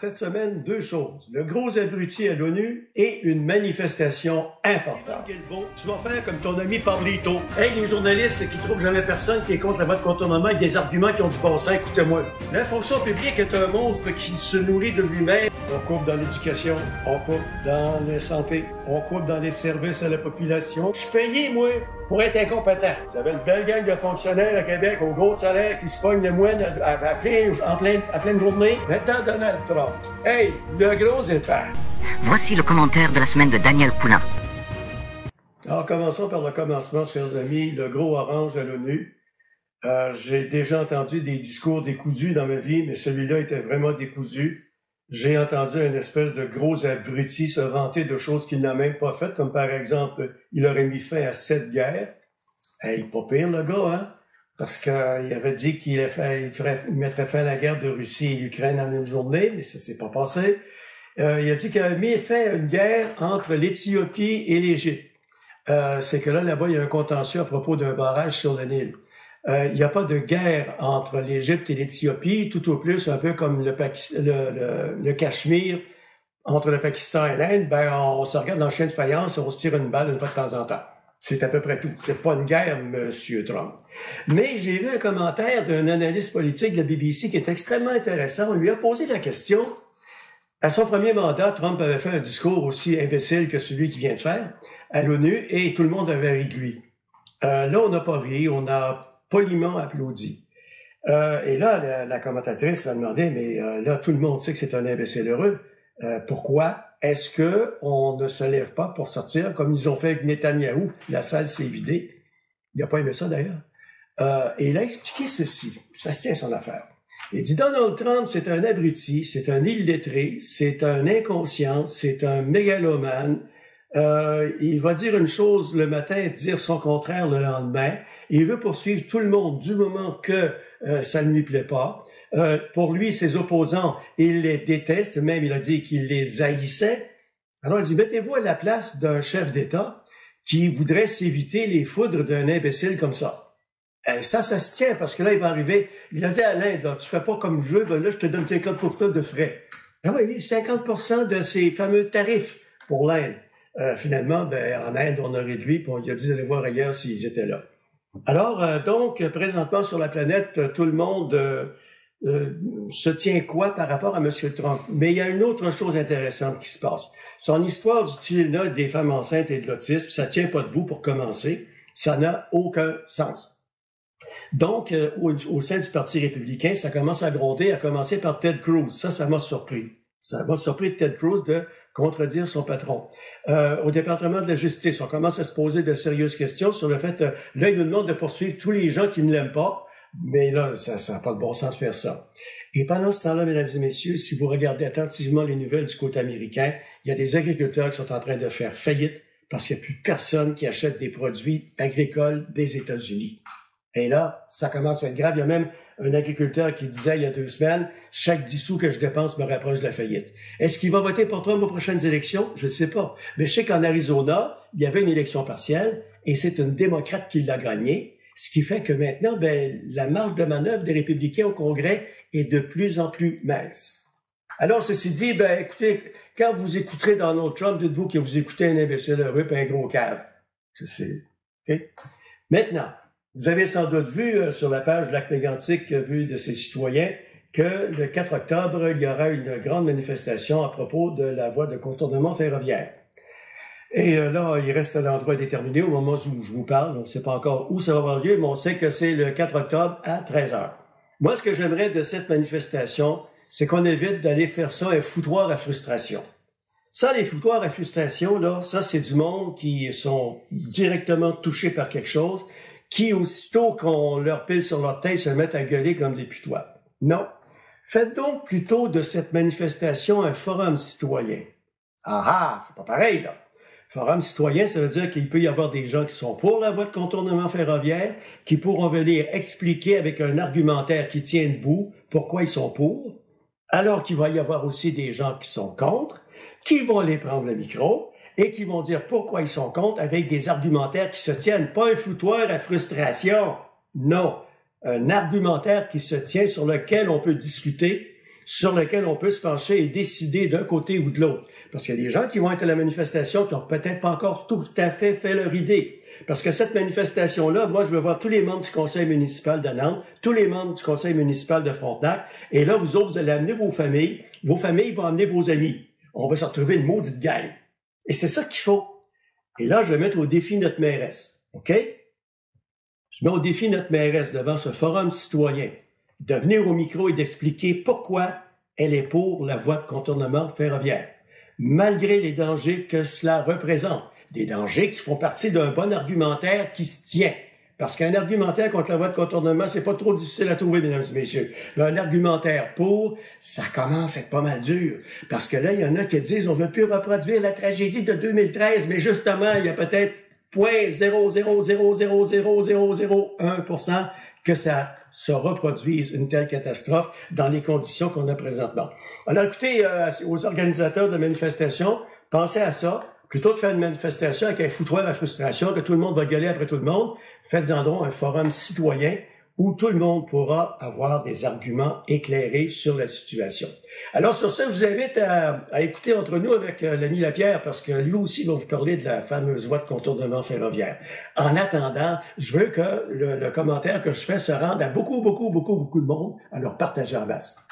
Cette semaine, deux choses. Le gros abruti à l'ONU et une manifestation importante. Tu vas faire comme ton ami Pablito. Hey, les journalistes qui trouvent jamais personne qui est contre la voie de contournement avec des arguments qui ont du bon sens, écoutez-moi. La fonction publique est un monstre qui se nourrit de lui-même. On coupe dans l'éducation, on coupe dans la santé, on coupe dans les services à la population. Je suis payé, moi, pour être incompétent. J'avais une belle gang de fonctionnaires à Québec au gros salaire qui se pognent le moine en pleine journée. Maintenant, Donald Trump. Hey, le gros épais. Voici le commentaire de la semaine de Daniel Poulain. Alors, commençons par le commencement, chers amis. Le gros orange à l'ONU. J'ai déjà entendu des discours décousus dans ma vie, mais celui-là était vraiment décousu. J'ai entendu une espèce de gros abruti se vanter de choses qu'il n'a même pas faites, comme par exemple, il aurait mis fin à 7 guerres. Hey, pas pire, le gars, hein? Parce qu'il avait dit qu'il mettrait fin à la guerre de Russie et l'Ukraine en une journée, mais ça s'est pas passé. Il a dit qu'il avait mis fin à une guerre entre l'Éthiopie et l'Égypte. C'est que là-bas, il y a un contentieux à propos d'un barrage sur le Nil. Il n'y a pas de guerre entre l'Égypte et l'Éthiopie, tout au plus un peu comme le Cachemire entre le Pakistan et l'Inde. Ben, on se regarde dans le chien de faïence et on se tire une balle une fois de temps en temps. C'est à peu près tout. C'est pas une guerre, Monsieur Trump. Mais j'ai vu un commentaire d'un analyste politique de la BBC qui est extrêmement intéressant. On lui a posé la question. À son premier mandat, Trump avait fait un discours aussi imbécile que celui qu'il vient de faire à l'ONU et tout le monde avait ri de lui. Là, on n'a pas ri, on a poliment applaudi. Et là, la commentatrice m'a demandé, mais là, tout le monde sait que c'est un imbécile heureux. Pourquoi est-ce que on ne se lève pas pour sortir, comme ils ont fait avec Netanyahou? La salle s'est vidée. Il n'a pas aimé ça, d'ailleurs. Et il a expliqué ceci. Ça se tient son affaire. Il dit, Donald Trump, c'est un abruti, c'est un illettré, c'est un inconscient, c'est un mégalomane. Il va dire une chose le matin et dire son contraire le lendemain. Il veut poursuivre tout le monde du moment que ça ne lui plaît pas. Pour lui, ses opposants, il les déteste. Même, il a dit qu'il les haïssait. Alors, il dit, mettez-vous à la place d'un chef d'État qui voudrait s'éviter les foudres d'un imbécile comme ça. Ça se tient parce que là, il va arriver. Il a dit à l'Inde, là, tu fais pas comme je veux, ben là, je te donne 50% de frais. Ah oui, 50% de ces fameux tarifs pour l'Inde. Finalement, ben, en Inde, on a réduit, puis on lui a dit d'aller voir ailleurs s'ils étaient là. Alors, donc, présentement sur la planète, tout le monde se tient quoi par rapport à M. Trump? Mais il y a une autre chose intéressante qui se passe. Son histoire du Tylenol des femmes enceintes et de l'autisme, ça tient pas debout pour commencer. Ça n'a aucun sens. Donc, au sein du Parti républicain, ça commence à gronder, à commencer par Ted Cruz. Ça m'a surpris. Ça m'a surpris de Ted Cruz de contredire son patron. Au département de la justice, on commence à se poser de sérieuses questions sur le fait, là, il nous demande de poursuivre tous les gens qui ne l'aiment pas, mais là, ça n'a pas de bon sens de faire ça. Et pendant ce temps-là, mesdames et messieurs, si vous regardez attentivement les nouvelles du côté américain, il y a des agriculteurs qui sont en train de faire faillite parce qu'il n'y a plus personne qui achète des produits agricoles des États-Unis. Et là, ça commence à être grave. Il y a même un agriculteur qui disait il y a 2 semaines, chaque 10 sous que je dépense me rapproche de la faillite. Est-ce qu'il va voter pour Trump aux prochaines élections? Je ne sais pas. Mais je sais qu'en Arizona, il y avait une élection partielle et c'est une démocrate qui l'a gagnée. Ce qui fait que maintenant, ben, la marge de manœuvre des républicains au Congrès est de plus en plus mince. Alors, ceci dit, ben, écoutez, quand vous écouterez Donald Trump, dites-vous que vous écoutez un imbécile heureux et un gros cave. C'est, okay? Maintenant, vous avez sans doute vu sur la page Lac Mégantic, vu de ses citoyens, que le 4 octobre, il y aura une grande manifestation à propos de la voie de contournement ferroviaire. Et là, il reste un endroit déterminé au moment où je vous parle. On ne sait pas encore où ça va avoir lieu, mais on sait que c'est le 4 octobre à 13h. Moi, ce que j'aimerais de cette manifestation, c'est qu'on évite d'aller faire ça un foutoir à frustration. Ça, les foutoirs à frustration, là, ça, c'est du monde qui sont directement touchés par quelque chose, qui, aussitôt qu'on leur pile sur leur tête, se mettent à gueuler comme des putois. Non. Faites donc plutôt de cette manifestation un forum citoyen. C'est pas pareil, là. Forum citoyen, ça veut dire qu'il peut y avoir des gens qui sont pour la voie de contournement ferroviaire, qui pourront venir expliquer avec un argumentaire qui tient debout pourquoi ils sont pour, alors qu'il va y avoir aussi des gens qui sont contre, qui vont aller prendre le micro, et qui vont dire pourquoi ils sont contre avec des argumentaires qui se tiennent, pas un foutoir à frustration, non, un argumentaire qui se tient sur lequel on peut discuter sur lequel on peut se pencher et décider d'un côté ou de l'autre. Parce qu'il y a des gens qui vont être à la manifestation qui n'ont peut-être pas encore tout à fait leur idée. Parce que cette manifestation-là, moi, je veux voir tous les membres du conseil municipal de Nantes, tous les membres du conseil municipal de Frontenac, et là, vous autres, vous allez amener vos familles vont amener vos amis. On va se retrouver une maudite gang. Et c'est ça qu'il faut. Et là, je vais mettre au défi notre mairesse. OK? Je mets au défi notre mairesse devant ce forum citoyen de venir au micro et d'expliquer pourquoi elle est pour la voie de contournement ferroviaire, malgré les dangers que cela représente. Des dangers qui font partie d'un bon argumentaire qui se tient. Parce qu'un argumentaire contre la voie de contournement, c'est pas trop difficile à trouver, mesdames et messieurs. Mais un argumentaire pour, ça commence à être pas mal dur. Parce que là, il y en a qui disent, on ne veut plus reproduire la tragédie de 2013, mais justement, il y a peut-être 0,0000001% que ça se reproduise une telle catastrophe dans les conditions qu'on a présentement. Alors écoutez, aux organisateurs de manifestations, pensez à ça. Plutôt que de faire une manifestation avec un foutoir à frustration, que tout le monde va gueuler après tout le monde, faites-en donc un forum citoyen où tout le monde pourra avoir des arguments éclairés sur la situation. Alors sur ça, je vous invite à écouter entre nous avec l'ami Lapierre, parce que lui aussi va vous parler de la fameuse voie de contournement ferroviaire. En attendant, je veux que le commentaire que je fais se rende à beaucoup de monde, à leur partager en masse.